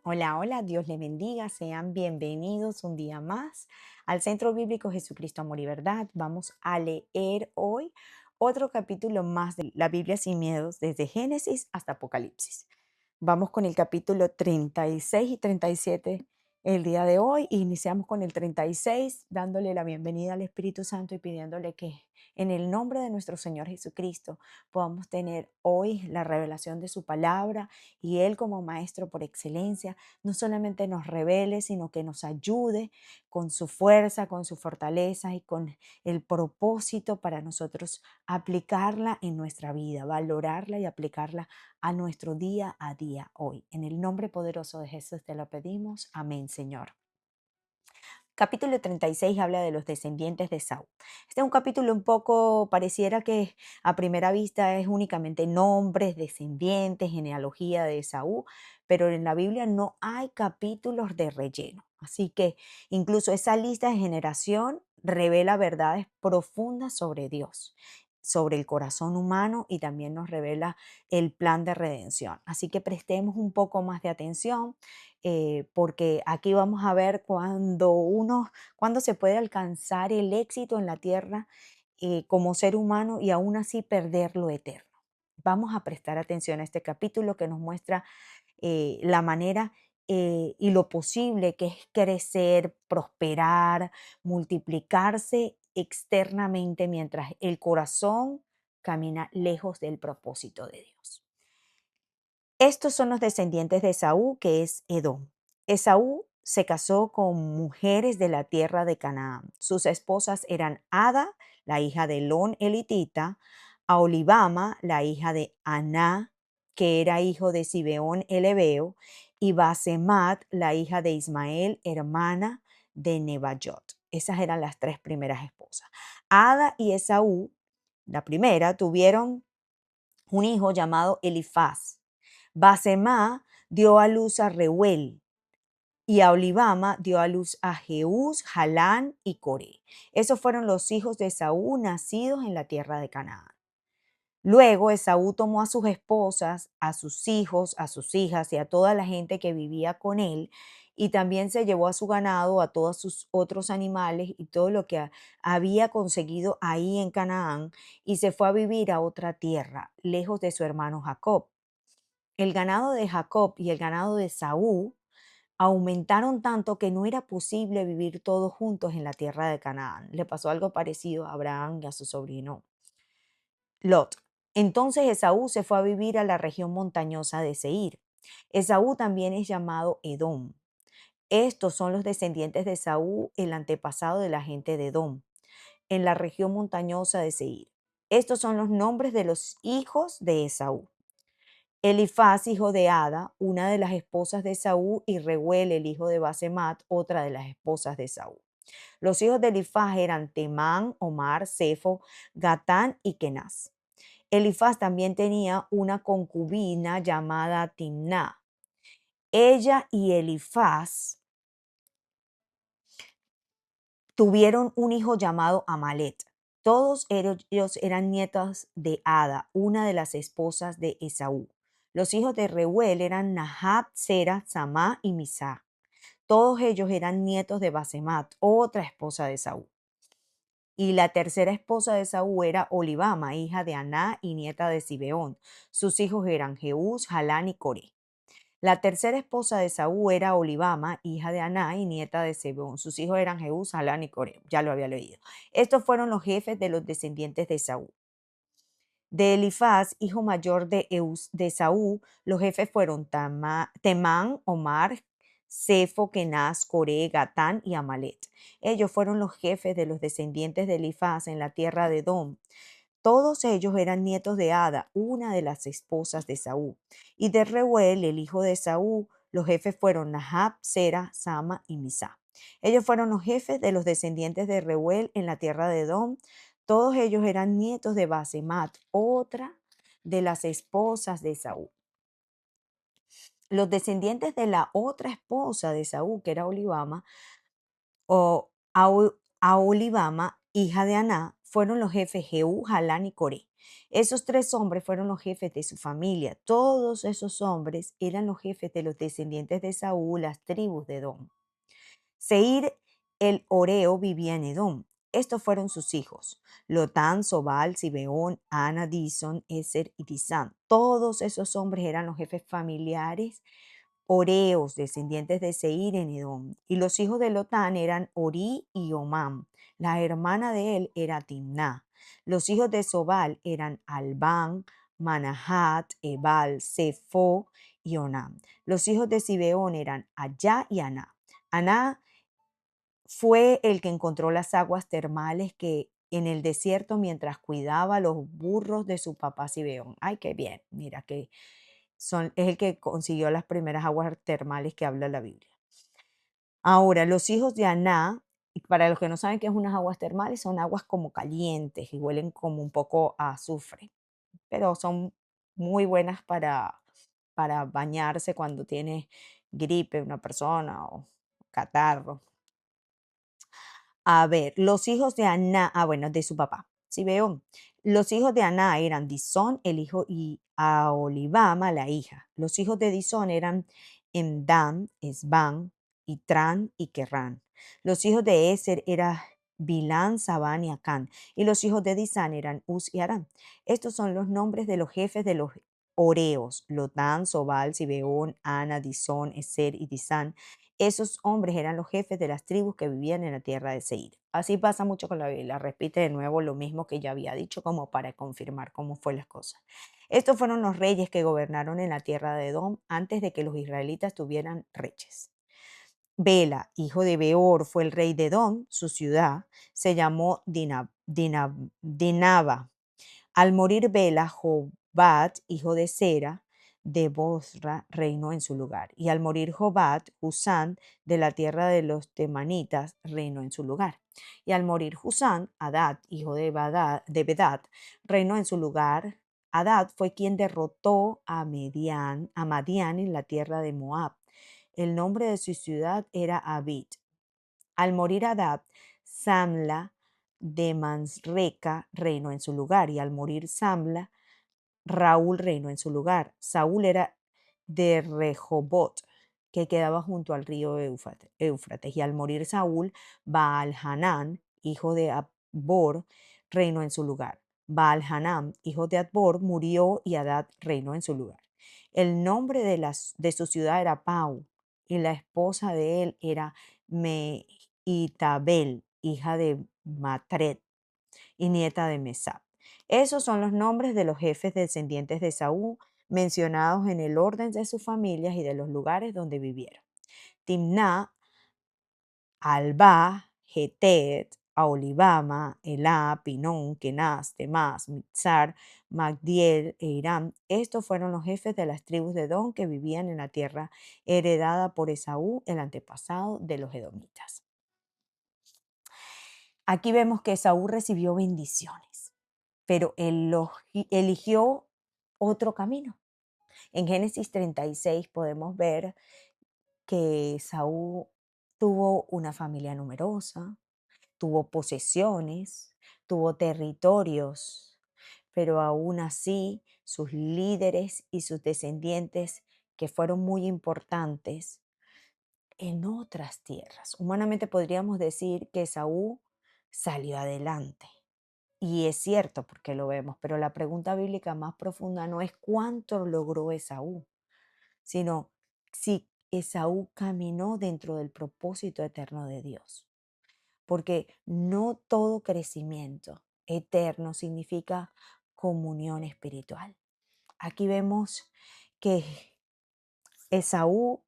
Hola, hola, Dios le bendiga, sean bienvenidos un día más al Centro Bíblico Jesucristo Amor y Verdad. Vamos a leer hoy otro capítulo más de la Biblia sin miedos, desde Génesis hasta Apocalipsis. Vamos con el capítulo 36 y 37 el día de hoy. Iniciamos con el 36, dándole la bienvenida al Espíritu Santo y pidiéndole que en el nombre de nuestro Señor Jesucristo podamos tener hoy la revelación de su palabra y Él como Maestro por excelencia no solamente nos revele, sino que nos ayude con su fuerza, con su fortaleza y con el propósito para nosotros aplicarla en nuestra vida, valorarla y aplicarla a nuestro día a día hoy. En el nombre poderoso de Jesús te lo pedimos. Amén, Señor. Capítulo 36 habla de los descendientes de Saúl. Este es un capítulo un poco, pareciera que a primera vista es únicamente nombres, descendientes, genealogía de Saúl, pero en la Biblia no hay capítulos de relleno. Así que incluso esa lista de generación revela verdades profundas sobre Dios, sobre el corazón humano y también nos revela el plan de redención. Así que prestemos un poco más de atención porque aquí vamos a ver cuándo se puede alcanzar el éxito en la tierra como ser humano y aún así perder lo eterno. Vamos a prestar atención a este capítulo que nos muestra la manera y lo posible que es crecer, prosperar, multiplicarse externamente mientras el corazón camina lejos del propósito de Dios. Estos son los descendientes de Esaú, que es Edom. Esaú se casó con mujeres de la tierra de Canaán. Sus esposas eran Ada, la hija de Elón elitita, Aholibama, la hija de Aná, que era hijo de Sibeón el Hebeo, y Basemat, la hija de Ismael, hermana de Nebayot. Esas eran las tres primeras esposas. Ada y Esaú, la primera, tuvieron un hijo llamado Elifaz. Basemá dio a luz a Reuel y a Olivama dio a luz a Jeús, Jalán y Coré. Esos fueron los hijos de Esaú nacidos en la tierra de Canaán. Luego Esaú tomó a sus esposas, a sus hijos, a sus hijas y a toda la gente que vivía con él, y también se llevó a su ganado, a todos sus otros animales y todo lo que había conseguido ahí en Canaán, y se fue a vivir a otra tierra, lejos de su hermano Jacob. El ganado de Jacob y el ganado de Esaú aumentaron tanto que no era posible vivir todos juntos en la tierra de Canaán. Le pasó algo parecido a Abraham y a su sobrino Lot. Entonces Esaú se fue a vivir a la región montañosa de Seir. Esaú también es llamado Edom. Estos son los descendientes de Esaú, el antepasado de la gente de Edom, en la región montañosa de Seir. Estos son los nombres de los hijos de Esaú. Elifaz, hijo de Ada, una de las esposas de Esaú, y Reuel, el hijo de Basemat, otra de las esposas de Esaú. Los hijos de Elifaz eran Temán, Omar, Sefo, Gatán y Kenaz. Elifaz también tenía una concubina llamada Timná. Ella y Elifaz tuvieron un hijo llamado Amalet. Todos ellos eran nietos de Ada, una de las esposas de Esaú. Los hijos de Reuel eran Nahab, Sera, Samá y Misá. Todos ellos eran nietos de Basemat, otra esposa de Esaú. Y la tercera esposa de Esaú era Olivama, hija de Aná y nieta de Sibeón. Sus hijos eran Jeús, Jalán y Coré. La tercera esposa de Esaú era Olivama, hija de Aná y nieta de Zebón. Sus hijos eran Jeús, Jalán y Coré. Ya lo había leído. Estos fueron los jefes de los descendientes de Esaú. De Elifaz, hijo mayor de Esaú, los jefes fueron Temán, Omar, Sefo, Kenaz, Coré, Gatán y Amalet. Ellos fueron los jefes de los descendientes de Elifaz en la tierra de Edom. Todos ellos eran nietos de Ada, una de las esposas de Saúl. Y de Reuel, el hijo de Saúl, los jefes fueron Nahab, Sera, Sama y Misá. Ellos fueron los jefes de los descendientes de Reuel en la tierra de Edom. Todos ellos eran nietos de Basemat, otra de las esposas de Saúl. Los descendientes de la otra esposa de Saúl, que era Olivama, o Aholibama, hija de Aná, fueron los jefes Jehú, Jalán y Coré. Esos tres hombres fueron los jefes de su familia. Todos esos hombres eran los jefes de los descendientes de Saúl, las tribus de Edom. Seir el Oreo vivía en Edom. Estos fueron sus hijos: Lotán, Sobal, Zibeón, Ana, Dison, Eser y Disán. Todos esos hombres eran los jefes familiares Oreos, descendientes de Seir en Edom. Y los hijos de Lotán eran Ori y Omam. La hermana de él era Timná. Los hijos de Sobal eran Albán, Manahat, Ebal, Sefo y Onam. Los hijos de Zibeón eran Allá y Aná. Aná fue el que encontró las aguas termales que en el desierto mientras cuidaba los burros de su papá Sibeón. Ay, qué bien. Mira que es el que consiguió las primeras aguas termales que habla la Biblia. Ahora, los hijos de Aná, y para los que no saben qué es unas aguas termales, son aguas como calientes y huelen como un poco a azufre, pero son muy buenas para bañarse cuando tiene gripe una persona o catarro. A ver, los hijos de Aná, bueno, de su papá, sí veo. Los hijos de Aná eran Disón, el hijo, y Aholibama, la hija. Los hijos de Disón eran Emdán, Esbán, Itrán y Querrán. Los hijos de Eser eran Bilán, Sabán y Acán. Y los hijos de Disán eran Uz y Arán. Estos son los nombres de los jefes de los Oreos: Lotán, Sobal, Zibeón, Ana, Disón, Eser y Disán. Esos hombres eran los jefes de las tribus que vivían en la tierra de Seir. Así pasa mucho con la Biblia. Repite de nuevo lo mismo que ya había dicho, como para confirmar cómo fue las cosas. Estos fueron los reyes que gobernaron en la tierra de Edom antes de que los israelitas tuvieran reyes. Bela, hijo de Beor, fue el rey de Edom. Su ciudad se llamó Dinaba. Al morir Bela, Jobat, hijo de Sera, de Bosra, reinó en su lugar. Y al morir Jobat, Husán, de la tierra de los temanitas, reinó en su lugar. Y al morir Husán, Hadad, hijo de Bedad, reinó en su lugar. Hadad fue quien derrotó a Madián en la tierra de Moab. El nombre de su ciudad era Abid. Al morir Hadad, Samla de Mansreca reinó en su lugar, y al morir Samla, Raúl reinó en su lugar. Saúl era de Rehobot, que quedaba junto al río Éufrates, y al morir Saúl, Baal-Hanán, hijo de Adbor, reinó en su lugar. Baal-Hanán, hijo de Adbor, murió y Hadad reinó en su lugar. El nombre de su ciudad era Pau, y la esposa de él era Mehitabel, hija de Matred y nieta de Mesab. Esos son los nombres de los jefes descendientes de Saúl mencionados en el orden de sus familias y de los lugares donde vivieron: Timná, Alba, Getet, Aholibama, Elá, Pinón, Kenaz, Temás, Mitzar, Magdiel e Irán. Estos fueron los jefes de las tribus de Edom que vivían en la tierra heredada por Esaú, el antepasado de los edomitas. Aquí vemos que Esaú recibió bendiciones, pero él eligió otro camino. En Génesis 36 podemos ver que Saúl tuvo una familia numerosa, tuvo posesiones, tuvo territorios, pero aún así sus líderes y sus descendientes, que fueron muy importantes en otras tierras. Humanamente podríamos decir que Saúl salió adelante. Y es cierto porque lo vemos, pero la pregunta bíblica más profunda no es cuánto logró Esaú, sino si Esaú caminó dentro del propósito eterno de Dios. Porque no todo crecimiento eterno significa comunión espiritual. Aquí vemos que Esaú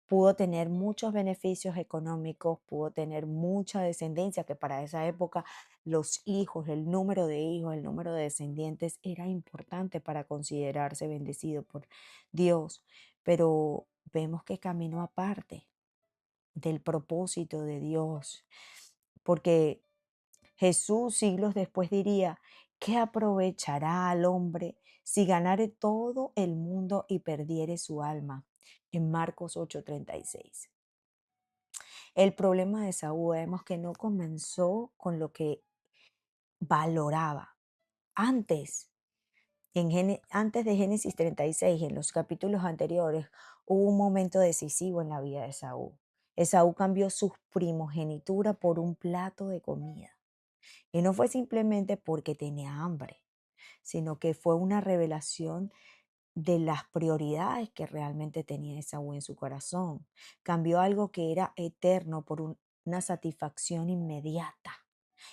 pudo tener muchos beneficios económicos, pudo tener mucha descendencia, que para esa época los hijos, el número de hijos, el número de descendientes era importante para considerarse bendecido por Dios, pero vemos que caminó aparte del propósito de Dios, porque Jesús siglos después diría: ¿qué aprovechará al hombre si ganare todo el mundo y perdiere su alma? En Marcos 8:36. El problema de Saúl vemos que no comenzó con lo que valoraba. Antes, antes de Génesis 36, en los capítulos anteriores, hubo un momento decisivo en la vida de Esaú. Esaú cambió su primogenitura por un plato de comida. Y no fue simplemente porque tenía hambre, sino que fue una revelación de las prioridades que realmente tenía Esaú en su corazón. Cambió algo que era eterno por una satisfacción inmediata.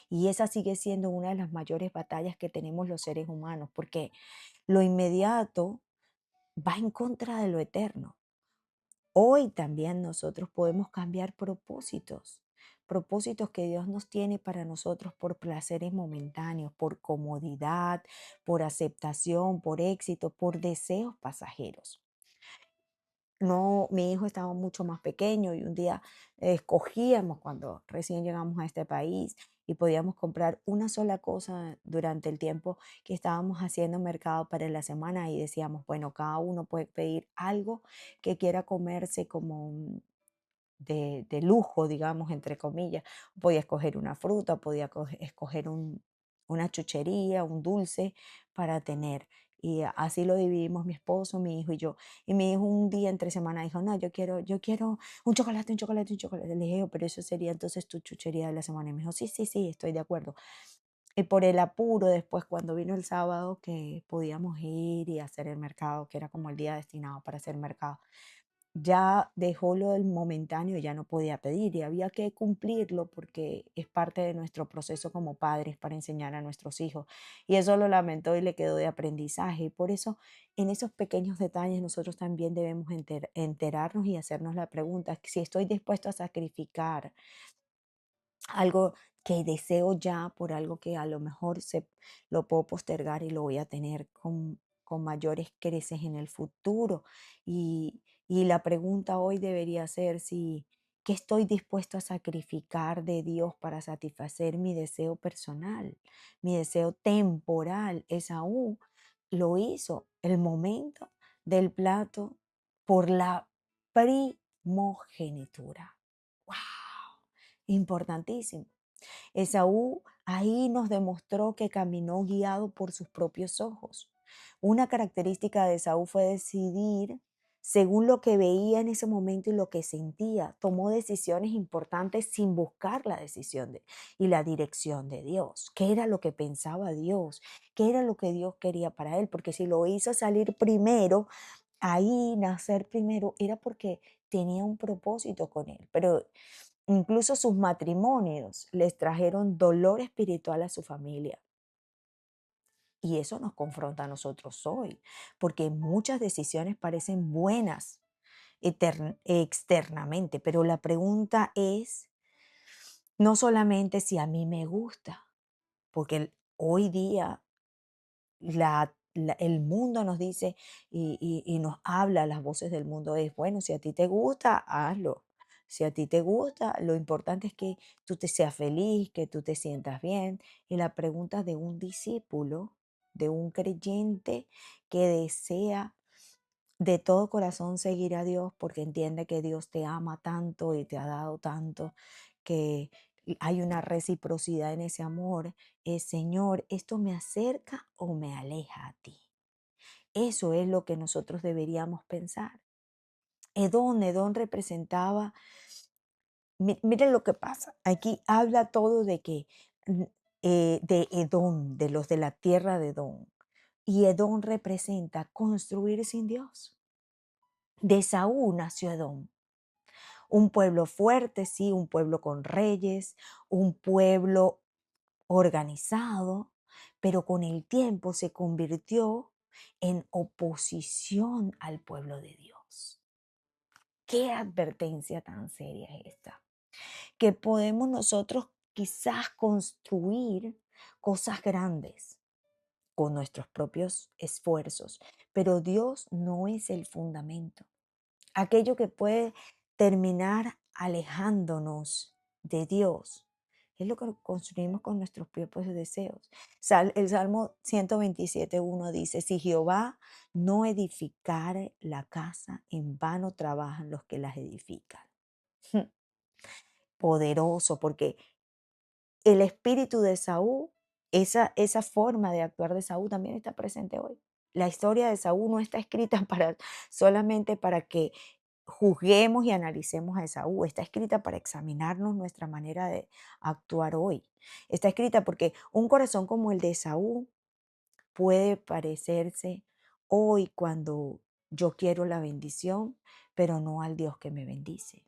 Y esa sigue siendo una de las mayores batallas que tenemos los seres humanos, porque lo inmediato va en contra de lo eterno. Hoy también nosotros podemos cambiar propósitos, propósitos que Dios nos tiene para nosotros por placeres momentáneos, por comodidad, por aceptación, por éxito, por deseos pasajeros. No, mi hijo estaba mucho más pequeño y un día escogíamos cuando recién llegamos a este país y podíamos comprar una sola cosa durante el tiempo que estábamos haciendo mercado para la semana y decíamos, bueno, cada uno puede pedir algo que quiera comerse como de lujo, digamos, entre comillas. Podía escoger una fruta, podía escoger una chuchería, un dulce para tener. Y así lo dividimos mi esposo, mi hijo y yo. Y mi hijo un día entre semana dijo, no, yo quiero un chocolate, un chocolate, un chocolate. Le dije, "Oh, pero eso sería entonces tu chuchería de la semana". Y me dijo, sí, sí, sí, estoy de acuerdo. Y por el apuro, después cuando vino el sábado, que podíamos ir y hacer el mercado, que era como el día destinado para hacer mercado, ya dejó lo del momentáneo, ya no podía pedir y había que cumplirlo porque es parte de nuestro proceso como padres para enseñar a nuestros hijos. Y eso lo lamentó y le quedó de aprendizaje. Y por eso en esos pequeños detalles nosotros también debemos enterarnos y hacernos la pregunta, si estoy dispuesto a sacrificar algo que deseo ya por algo que a lo mejor lo puedo postergar y lo voy a tener con mayores creces en el futuro. Y la pregunta hoy debería ser si, ¿qué estoy dispuesto a sacrificar de Dios para satisfacer mi deseo personal, mi deseo temporal? Esaú lo hizo el momento del plato por la primogenitura. ¡Wow! Importantísimo. Esaú ahí nos demostró que caminó guiado por sus propios ojos. Una característica de Esaú fue decidir según lo que veía en ese momento y lo que sentía. Tomó decisiones importantes sin buscar la y la dirección de Dios. ¿Qué era lo que pensaba Dios? ¿Qué era lo que Dios quería para él? Porque si lo hizo salir primero, ahí nacer primero, era porque tenía un propósito con él. Pero incluso sus matrimonios les trajeron dolor espiritual a su familia. Y eso nos confronta a nosotros hoy, porque muchas decisiones parecen buenas externamente, pero la pregunta es no solamente si a mí me gusta, porque hoy día el mundo nos dice y nos habla, las voces del mundo es, bueno, si a ti te gusta, hazlo. Si a ti te gusta, lo importante es que tú te seas feliz, que tú te sientas bien. Y la pregunta de un discípulo, de un creyente que desea de todo corazón seguir a Dios porque entiende que Dios te ama tanto y te ha dado tanto, que hay una reciprocidad en ese amor, es Señor, ¿esto me acerca o me aleja a ti? Eso es lo que nosotros deberíamos pensar. Edón representaba, miren lo que pasa, aquí habla todo de que, mm, de Edom, de los de la tierra de Edom, y Edom representa construir sin Dios. De Saúl nació Edom, un pueblo fuerte, sí, un pueblo con reyes, un pueblo organizado, pero con el tiempo se convirtió en oposición al pueblo de Dios. ¿Qué advertencia tan seria es esta? Que podemos nosotros quizás construir cosas grandes con nuestros propios esfuerzos, pero Dios no es el fundamento. Aquello que puede terminar alejándonos de Dios. Es lo que construimos con nuestros propios deseos. El Salmo 127:1 dice, si Jehová no edificare la casa, en vano trabajan los que las edifican. Poderoso, porque el espíritu de Saúl esa forma de actuar de Saúl también está presente hoy. La historia de Saúl no está escrita solamente para que juzguemos y analicemos a Esaú. Está escrita para examinarnos nuestra manera de actuar hoy. Está escrita porque un corazón como el de Esaú puede parecerse hoy cuando yo quiero la bendición, pero no al Dios que me bendice.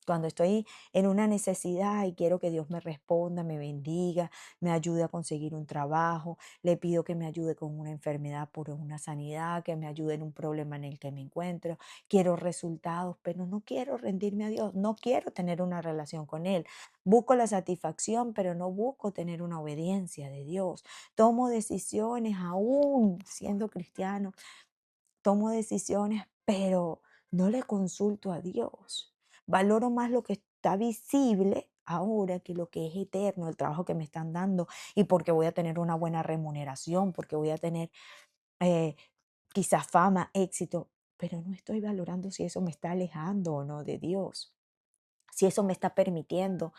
Cuando estoy en una necesidad y quiero que Dios me responda, me bendiga, me ayude a conseguir un trabajo, le pido que me ayude con una enfermedad por una sanidad, que me ayude en un problema en el que me encuentro. Quiero resultados, pero no quiero rendirme a Dios, no quiero tener una relación con Él. Busco la satisfacción, pero no busco tener una obediencia de Dios. Tomo decisiones aún siendo cristiano, tomo decisiones, pero no le consulto a Dios. Valoro más lo que está visible ahora que lo que es eterno, el trabajo que me están dando y porque voy a tener una buena remuneración, porque voy a tener eh, quizás fama, éxito, pero no estoy valorando si eso me está alejando o no de Dios, si eso me está permitiendo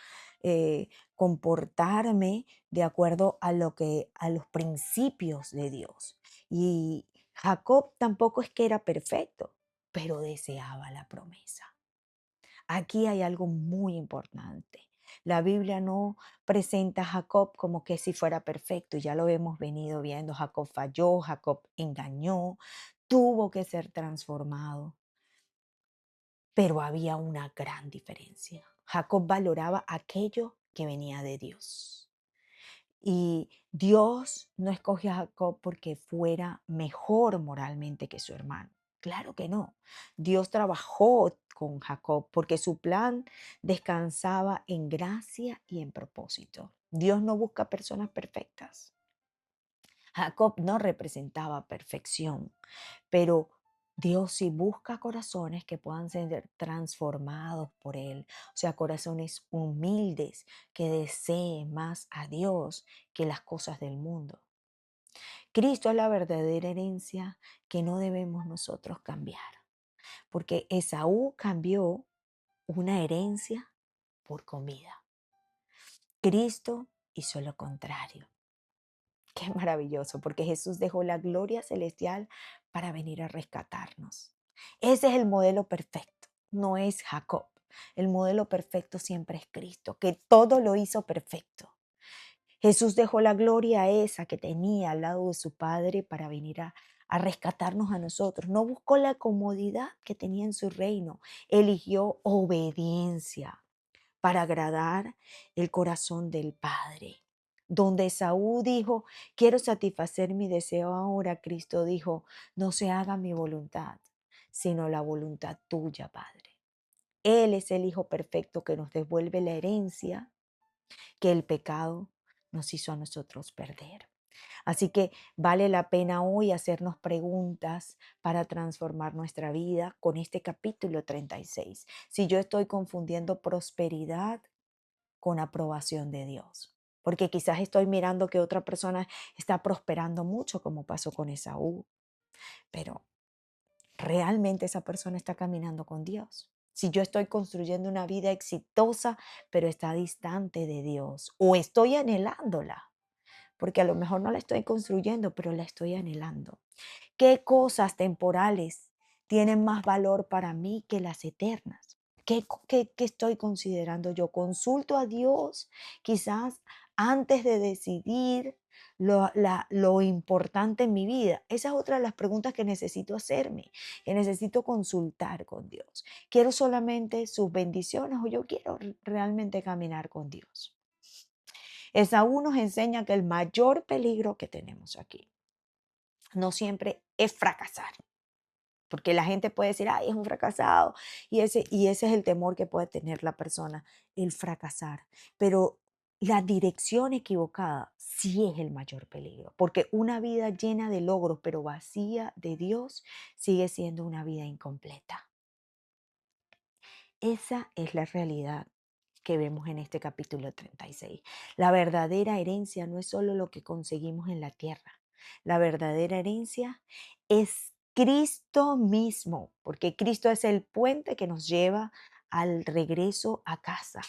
comportarme de acuerdo a los principios de Dios. Y Jacob tampoco es que era perfecto, pero deseaba la promesa. Aquí hay algo muy importante. La Biblia no presenta a Jacob como que si fuera perfecto, ya lo hemos venido viendo. Jacob falló, Jacob engañó, tuvo que ser transformado. Pero había una gran diferencia. Jacob valoraba aquello que venía de Dios. Y Dios no escogió a Jacob porque fuera mejor moralmente que su hermano. Claro que no. Dios trabajó con Jacob porque su plan descansaba en gracia y en propósito. Dios no busca personas perfectas. Jacob no representaba perfección, pero Dios sí busca corazones que puedan ser transformados por Él, o sea, corazones humildes que deseen más a Dios que las cosas del mundo. Cristo es la verdadera herencia que no debemos nosotros cambiar, porque Esaú cambió una herencia por comida. Cristo hizo lo contrario. Qué maravilloso, porque Jesús dejó la gloria celestial para venir a rescatarnos. Ese es el modelo perfecto, no es Jacob. El modelo perfecto siempre es Cristo, que todo lo hizo perfecto. Jesús dejó la gloria esa que tenía al lado de su Padre para venir a rescatarnos a nosotros. No buscó la comodidad que tenía en su reino, eligió obediencia para agradar el corazón del Padre. Donde Saúl dijo, quiero satisfacer mi deseo ahora, Cristo dijo, no se haga mi voluntad, sino la voluntad tuya, Padre. Él es el Hijo perfecto que nos devuelve la herencia que el pecado nos hizo a nosotros perder. Así que vale la pena hoy hacernos preguntas para transformar nuestra vida con este capítulo 36. Si yo estoy confundiendo prosperidad con aprobación de Dios. Porque quizás estoy mirando que otra persona está prosperando mucho, como pasó con Esaú, pero realmente esa persona está caminando con Dios. Si yo estoy construyendo una vida exitosa, pero está distante de Dios, o estoy anhelándola, porque a lo mejor no la estoy construyendo, pero la estoy anhelando. ¿Qué cosas temporales tienen más valor para mí que las eternas? ¿Qué estoy considerando yo? ¿Consulto a Dios quizás antes de decidir lo importante en mi vida? Esa es otra de las preguntas que necesito hacerme, que necesito consultar con Dios. ¿Quiero solamente sus bendiciones o yo quiero realmente caminar con Dios? Esaú nos enseña que el mayor peligro que tenemos aquí no siempre es fracasar. Porque la gente puede decir, ay, es un fracasado. Y ese es el temor que puede tener la persona, el fracasar. Pero la dirección equivocada sí es el mayor peligro. Porque una vida llena de logros, pero vacía de Dios, sigue siendo una vida incompleta. Esa es la realidad que vemos en este capítulo 36. La verdadera herencia no es solo lo que conseguimos en la tierra. La verdadera herencia es Cristo mismo, porque Cristo es el puente que nos lleva al regreso a casa.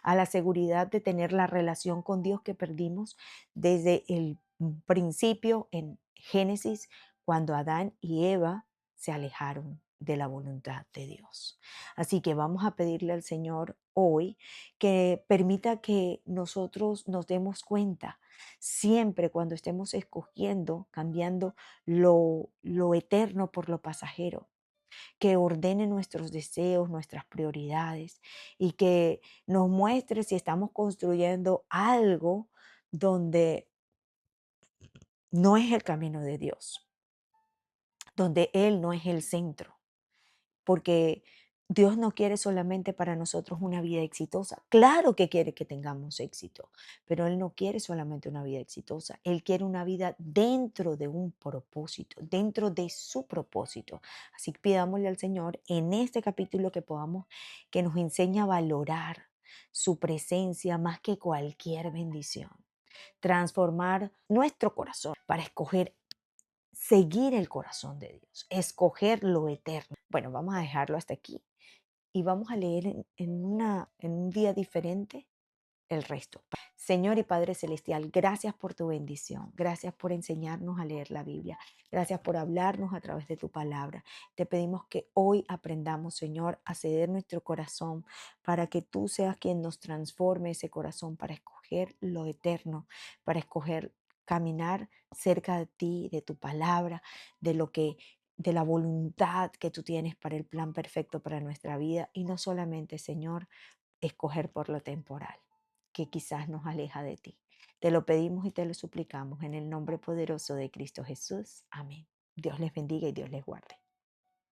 a la seguridad de tener la relación con Dios que perdimos desde el principio en Génesis, cuando Adán y Eva se alejaron de la voluntad de Dios. Así que vamos a pedirle al Señor hoy que permita que nosotros nos demos cuenta siempre cuando estemos escogiendo, cambiando lo eterno por lo pasajero, que ordene nuestros deseos, nuestras prioridades y que nos muestre si estamos construyendo algo donde no es el camino de Dios, donde Él no es el centro, porque Dios no quiere solamente para nosotros una vida exitosa. Claro que quiere que tengamos éxito, pero Él no quiere solamente una vida exitosa. Él quiere una vida dentro de un propósito, dentro de su propósito. Así que pidámosle al Señor en este capítulo que podamos, que nos enseñe a valorar su presencia más que cualquier bendición. Transformar nuestro corazón para escoger seguir el corazón de Dios, escoger lo eterno. Bueno, vamos a dejarlo hasta aquí y vamos a leer en un día diferente el resto. Señor y Padre Celestial, gracias por tu bendición. Gracias por enseñarnos a leer la Biblia. Gracias por hablarnos a través de tu palabra. Te pedimos que hoy aprendamos, Señor, a ceder nuestro corazón para que tú seas quien nos transforme ese corazón para escoger lo eterno, para escoger caminar cerca de ti, de tu palabra, de lo que de la voluntad que tú tienes para el plan perfecto para nuestra vida y no solamente, Señor, escoger por lo temporal, que quizás nos aleja de ti. Te lo pedimos y te lo suplicamos en el nombre poderoso de Cristo Jesús. Amén. Dios les bendiga y Dios les guarde.